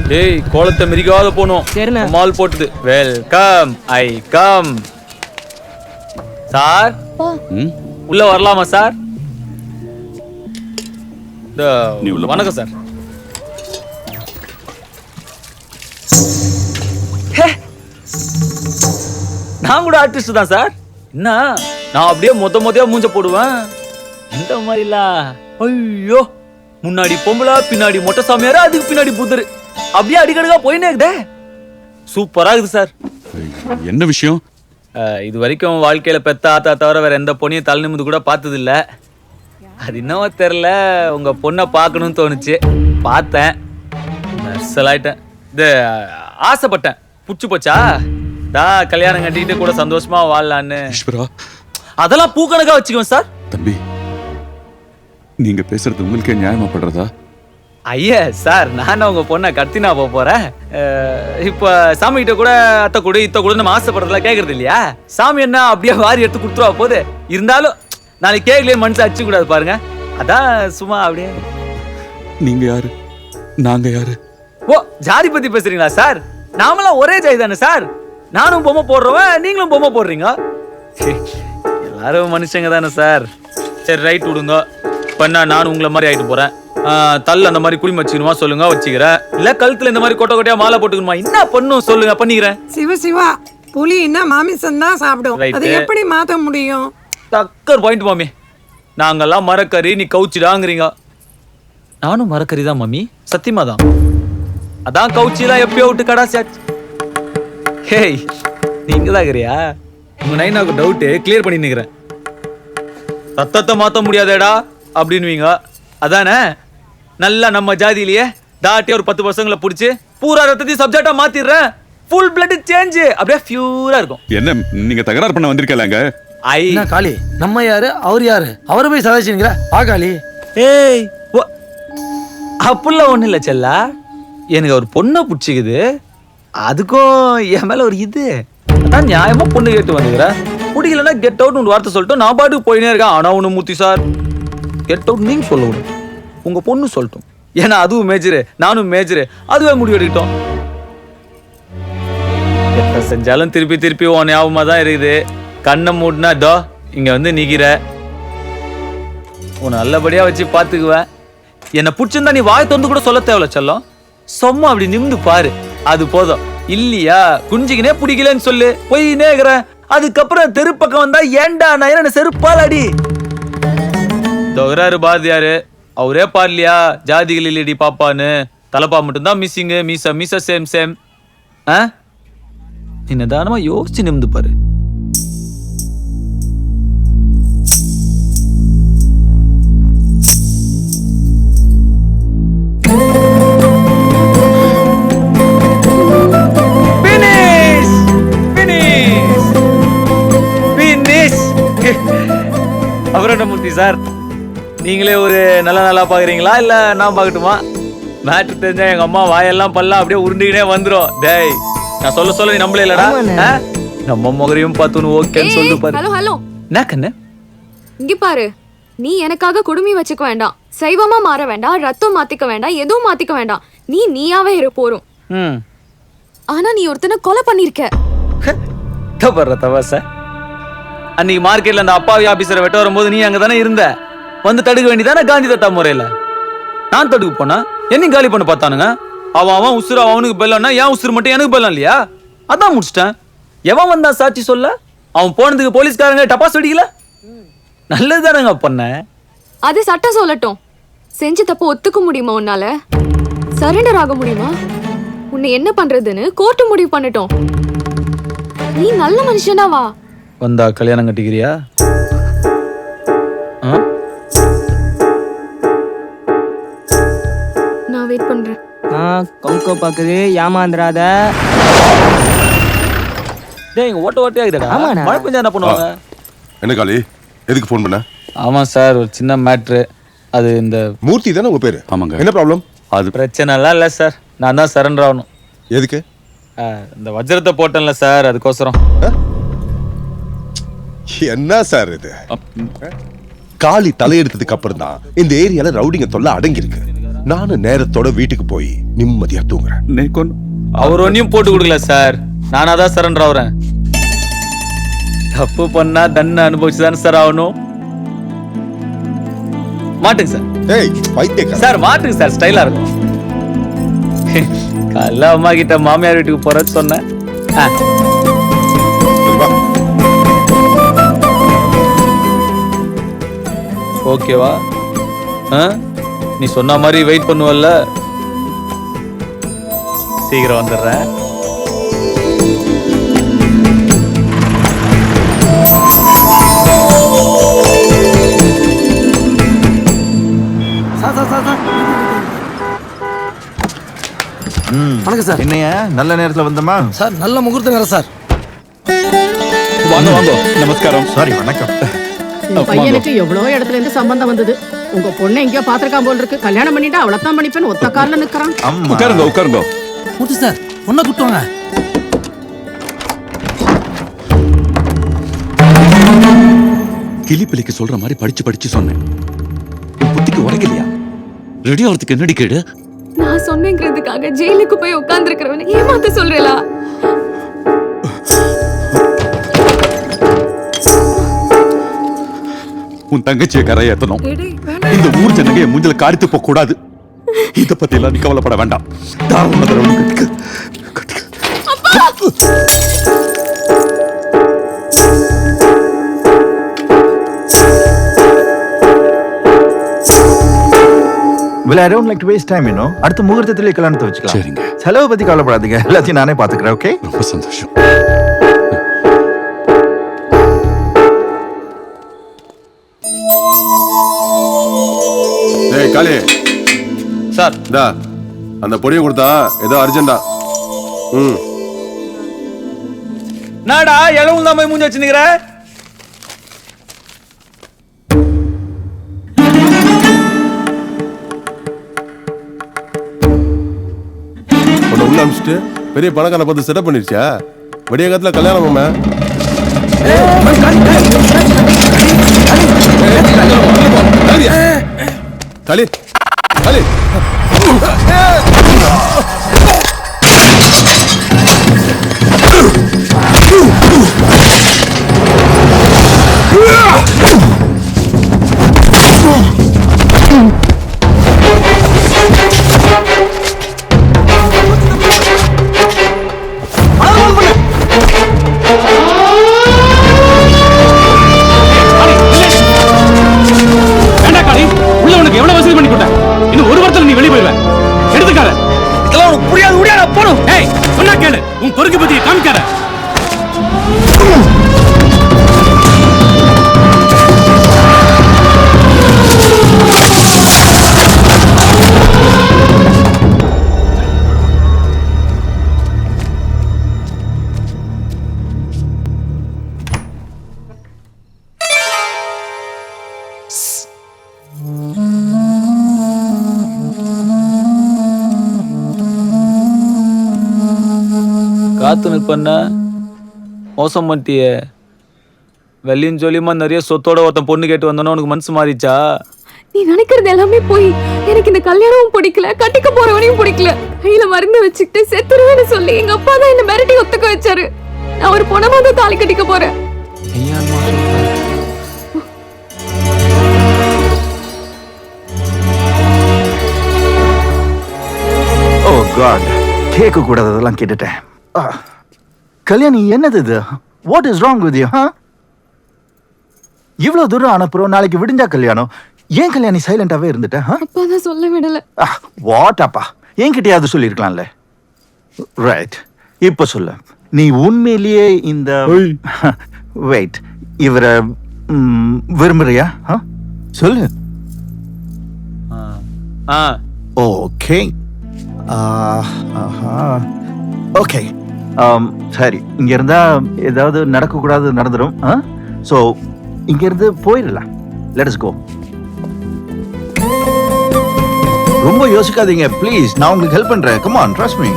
டேய் கோலத்தை மிரிக்காத போணும். சரிண்ணே. மால் போட்டுது. Welcome I come. சார் உள்ள வரலாமா சார்? வணக்கம் சார். நான் கூட ஆர்டிஸ்ட் தான் சார். என்ன நான் அப்படியே மொத்தையா மூஞ்ச போடுவேன். இந்த மாதிரிலாம் ஐயோ முன்னாடி பொம்பளை பின்னாடி மொட்டை சாமியாரு அதுக்கு பின்னாடி புத்தரு அப்படியே அடிக்கடுக்கா போயினே இருக்குதே. சூப்பரா இருக்குது சார். என்ன விஷயம்? இது வரைக்கும் வாழ்க்கையில பெத்த ஆத்தா தவிர வேற எந்த பொண்ணையும் தலை நிமிந்து கூட பார்த்தது இல்ல. அது என்னவோ தெரியல, உங்க பொண்ணை பார்க்கணும்னு தோணுச்சு. பார்த்தேன், நர்சலாயிட்டேன். இது ஆசைப்பட்டேன், புடிச்சு போச்சா கல்யாணம் கட்டிக்கிட்டு கூட சந்தோஷமா வாழலான்னு. அதெல்லாம் பூக்கணக்கா வச்சுக்குவேன் சார். தம்பி, நீங்க பேசுறது உங்களுக்கே நியாயமா படுறதா? ஐயா சார், நானும் உங்க பொண்ணை கத்தினா போறேன். இப்ப சாமி கிட்ட கூட அத்தை கூட இத்த கூட நம்ம ஆசைப்படுறதுலாம் கேக்குறது இல்லையா? சாமி என்ன அப்படியே வாரி எடுத்து கொடுத்துருவா போகுது. இருந்தாலும் நாளைக்கு கேக்கலையே மனசு அடிச்சு கூடாது பாருங்க. அதான் சும்மா அப்படியே. நீங்க யாரு, நாங்க யாரு? ஓ, ஜாதி பத்தி பேசுறீங்களா சார்? நாமெல்லாம் ஒரே ஜாதி தானே சார். நானும் பொம்மை போடுறவன், நீங்களும் பொம்மை போடுறீங்க. எல்லாரும் மனுஷங்க தானே சார். சரி ரைட் விடுங்க. பண்ணா நானும் உங்களை மாதிரி ஆயிட்டு போறேன். தள்ள அந்த மாதிரி குழி வச்சுக்கணுமா சொல்லுங்க, வச்சுக்கிறேன். இல்ல கழுத்துல இந்த மாதிரி கொட்டை கொட்டையா மாலை போட்டுக்கணுமா என்ன பண்ணும் சொல்லுங்க, பண்ணிக்கிறேன். சிவா புலி என்ன மாமிசம் தான் சாப்பிடும், அது எப்படி மாத்த முடியும்? டக்கர் பாயிண்ட் மாமி. நாங்கெல்லாம் மரக்கறி, நீ கவுச்சிடாங்கிறீங்க. நானும் மரக்கறி தான் மாமி, சத்தியமா தான். அதான் கவுச்சிலாம் எப்பயோ விட்டு கடாசியாச்சு. ஹேய், நீங்க தான் இருக்கிறியா? உங்க நைனாக்கு டவுட் கிளியர் பண்ணி நிக்கிறேன். ரத்தத்தை மாத்த முடியாதேடா அப்படின்னுவீங்க, அதானே? நல்லா நம்ம ஜாதியிலேயே தாட்டி ஒரு 10 பசங்களை பிடிச்சி பூரா ரத்தத்தையும் சப்ஜெக்டா மாத்திடுறேன். ஃபுல் பிளட் சேஞ்ச், அப்படியே பியூரா இருக்கும். என்ன நீங்க தகராறு பண்ண வந்திருக்கலாங்க? என்ன காளி, நம்ம யாரு அவர் யாரு? அவரை போய் சதாச்சிங்களா? காளி ஏய், அப்படிலாம் ஒண்ணு இல்ல செல்லா. எனக்கு ஒரு பொண்ணை பிடிச்சிக்குது, அதுக்கும் என் மேல ஒரு இது. அதான் நியாயமா பொண்ணு கேட்டு வந்துக்கிறேன். பிடிக்கலன்னா கெட் அவுட் ஒரு வார்த்தை சொல்லிட்டு நான் பாட்டுக்கு போயினே இருக்கேன். ஆனா ஒண்ணு மூர்த்தி சார், கெட் அவுட் நீங்க சொல்ல விடும், உங்க பொண்ணு சொல்லட்டும். ஏன்னா அதுவும் மேஜரு, நானும் மேஜரு, அதுவே முடிவு எடுக்கட்டும். எத்த செஞ்சாலும் திருப்பி திருப்பி உன் ஞாபகமா தான் இருக்குது. கண்ணை மூடினா டோ இங்க வந்து நிக்கிற. உன்னை நல்லபடியா வச்சு பாத்துக்குவேன். என்னை பிடிச்சிருந்தா நீ வாய் திறந்து கூட சொல்ல தேவையில்ல செல்லம். சும்மா அப்படி நிமிந்து பாரு, அது போதும். இல்லையா குஞ்சிக்கினே பிடிக்கலன்னு சொல்லு, போயினே இருக்கிறேன். அதுக்கப்புறம் தெரு பக்கம் வந்தா ஏண்டா நான் என்ன செருப்பால் அடி. தொகராரு பாரதியாரு, அவரே பாடலையா ஜாதிகள் இல்லடி பாப்பான்னு. தலப்பா மட்டும்தான் மிஸ்ஸிங்கு, மீச மீச சேம் சேம். நீ நிதானமா யோசிச்சு நிமிந்து பாரு. அப்புறம் என்ன மூர்த்தி சார், நீங்களே ஒரு நல்லா பாக்குறீங்களா இல்ல நான் பாக்கட்டுமா? மேட்ரு தெரிஞ்சா எங்க அம்மா வாயெல்லாம் பல்லாம் அப்படியே உருண்டிக்கிட்டே வந்துரும். டேய், நான் சொல்ல நீ நம்பல இல்லடா. நம்ம முகரையும் பார்த்து ஓகேன்னு சொல்லு பாரு. ஹலோ ஹலோ, என்ன கண்ணு இங்க பாரு. நீ எனக்காக குடுமி வச்சுக்க வேண்டாம், சைவமா மாற வேண்டாம், ரத்தம் மாத்திக்க வேண்டாம், எதுவும் மாத்திக்க வேண்டாம். நீயாவே இரு போறோம். ஆனா நீ ஒருத்தனை கொலை பண்ணிருக்க. தவச அன்னைக்கு மார்க்கெட்ல அந்த அப்பாவி ஆபீசரை வெட்ட வரும்போது நீ அங்கதானே இருந்த. வந்து தடுக்க வேண்டியதானே காந்தி தத்தா முறையில. நான் தடுக்க போனா என்னையும் காலி பண்ண பார்த்தானுங்க. அவன் உசுறு அவனுக்கு பெல்லன்னா ஏன் உசுறு மட்டும் எனக்கு பெல்லம் இல்லையா? அதான் முடிச்சிட்டேன். எவன் வந்தா சாட்சி சொல்ல? அவன் போனதுக்கு போலீஸ்காரங்க டப்பாஸ் வெடிக்கல. நல்லதுதானங்க பண்ண. அது சட்டம் சொல்லட்டும். செஞ்ச தப்பு ஒத்துக்க முடியுமா உன்னால? சரண்டர் ஆக முடியுமா? உன்னை என்ன பண்றதுன்னு கோர்ட்டு முடிவு பண்ணட்டும். நீ நல்ல மனுஷனா வா. வந்தா கல்யாணம் கட்டிக்கிறியா? நான் வெயிட் பண்றேன். கவுக்க பாக்குது, ஏமாந்துராத. டேய், இங்க ஓட்டையா இருக்குடா. மழை பெஞ்சா என்ன பண்ணுவாங்க? என்ன காளி, எதுக்கு ஃபோன் பண்ண? ஆமா சார், ஒரு சின்ன மேட்ரு. அது இந்த மூர்த்தி தானே உங்க பேரு? ஆமாங்க. என்ன ப்ராப்ளம்? அது பிரச்சனை எல்லாம் இல்ல சார், நான் தான் சரண்டர் ஆகணும். எதுக்கு? இந்த வஜ்ரத்தை போட்டேன்ல சார், அதுக்கோசரம். என்ன சார் இது? காளி தலையெடுத்ததுக்கு அப்புறம் தான் இந்த ஏரியால ரவுடிங்க தொல்லை அடங்கி இருக்கு. நானும் நேரத்தோட வீட்டுக்கு போய் நிம்மதியா தூங்குறேன். நேக்கொன்னு அவர் ஒன்னையும் போட்டு கொடுக்கல சார், நானா தான் சரண்டர் ஆகுறேன். தப்பு பண்ணா தண்டனை அனுபவிச்சுதானே சார் ஆகணும். மாட்டுங்க சார். ஏய் பைத்தியக்கார. சார் மாட்டுங்க சார், ஸ்டைலா இருக்கும். காலைல அம்மா கிட்ட மாமியார் வீட்டுக்கு போறேன்னு சொன்னேன். வா. ஓகேவா? நீ சொன்ன மாதிரி வெயிட் பண்ணுவல்ல? சீக்கிரம் வந்துடுறேன். சார் சார் சார் சார் வணக்கம் சார். என்னையா நல்ல நேரத்துல வந்தமா? சார் நல்ல முகூர்த்த நேரம் சார். வாங்க வாங்க, நமஸ்காரம். சாரி, வணக்கம். உன் பையனுக்கு எவ்வளவோ இடத்துல இருந்து சம்பந்தம் வந்தது. உங்க பொண்ணை எங்கேயோ பாத்திருக்கான் போல் இருக்கு. கல்யாணம் பண்ணிட்டு அவளத்தான் பண்ணிப்பேன்னு ஒத்த கார்ல நிக்கிறான். அம்மா உட்காருங்க உட்காருங்க. மூர்த்தி சார் ஒன்ன கூட்டுவாங்க. கிளிப்பிள்ளைக்கு சொல்ற மாதிரி படிச்சு படிச்சு சொன்னேன். உன் புத்திக்கு உரைக்கலையா? ரெடி ஆகிறதுக்கு என்னடி கேடு? நான் சொன்னேங்கிறதுக்காக ஜெயிலுக்கு போய் உட்கார்ந்துருக்கிறவனை ஏமாத்த சொல்றேளா? உன் தங்கச்சியை கரையேத்தணும். எடே, வேணாம். இந்த ஊர் ஜனங்க என் மூஞ்சில காரித்து போக கூடாது. இத பத்தி எல்லாம் நீ கவலைப்பட வேண்டாம். தாராளமா தரவணும் கட்டிக்க. Well, I don't like to waste time, you know. அடுத்த முகூர்த்தத்திலே கல்யாணத்தை வச்சுக்கலாம். சரிங்க. செலவு பத்தி கவலைப்படாதீங்க, எல்லாத்தையும் நானே பாத்துக்கிறேன். ஓகே? ரொம்ப சந்தோஷம். ஏய் காளி, சார் இந்தா அந்த பொடியை கொடுத்தா ஏதோ அர்ஜென்டா. நாடா எழவும் தான் போய் மூஞ்சி வச்சுக்கிற. உன்னை உள்ள அனுப்பிச்சிட்டு பெரிய பணக்காரனை பார்த்து செட்டப் பண்ணிருச்சா? விடிய காலத்துல கல்யாணம் மாமா. களி களி காத்து நிற்பண்ண மோசம் பண்ணிட்டியே. வெள்ளியும் சொல்லியுமா நிறைய சொத்தோட ஒருத்தன் பொண்ணு கேட்டு வந்தோன்னா உனக்கு மனசு மாறிச்சா? நீ நினைக்கிறது எல்லாமே போய் எனக்கு இந்த கல்யாணமும் பிடிக்கல, கட்டிக்க போறவனையும் பிடிக்கல. கையில மருந்து வச்சுக்கிட்டு செத்துருவேன்னு சொல்லி எங்க அப்பா தான் என்ன மிரட்டி ஒத்துக்க வச்சாரு. நான் ஒரு பொணமா தான் தாலி கட்டிக்க போறேன். ஓ காட், கேட்க கூடாததெல்லாம் கேட்டுட்டேன். கல்யாணி, என்னது இது? What is wrong with you? இவ்வளவு தூரம் அனுப்புறோம், நாளைக்கு விடிஞ்சா கல்யாணம். ஏன் கல்யாணி சைலண்டாவே இருந்துட்ட? அப்பா தான் சொல்ல விடல. வாட் அப்பா, என்கிட்டயாவது சொல்லியிருக்கலாம்ல. ரைட், இப்ப சொல்லு, நீ உண்மையிலேயே இந்த வெயிட் இவரை விரும்புறியா? சொல்லு. ஓகே ஓகே, சரி. இங்க இருந்தா ஏதாவது நடக்கக்கூடாது நடந்துடும். ஸோ இங்க இருந்து போயிடலாம். Let us go. ரொம்ப யோசிக்காதீங்க ப்ளீஸ், நான் உங்களுக்கு ஹெல்ப் பண்றேன். Come on, trust me.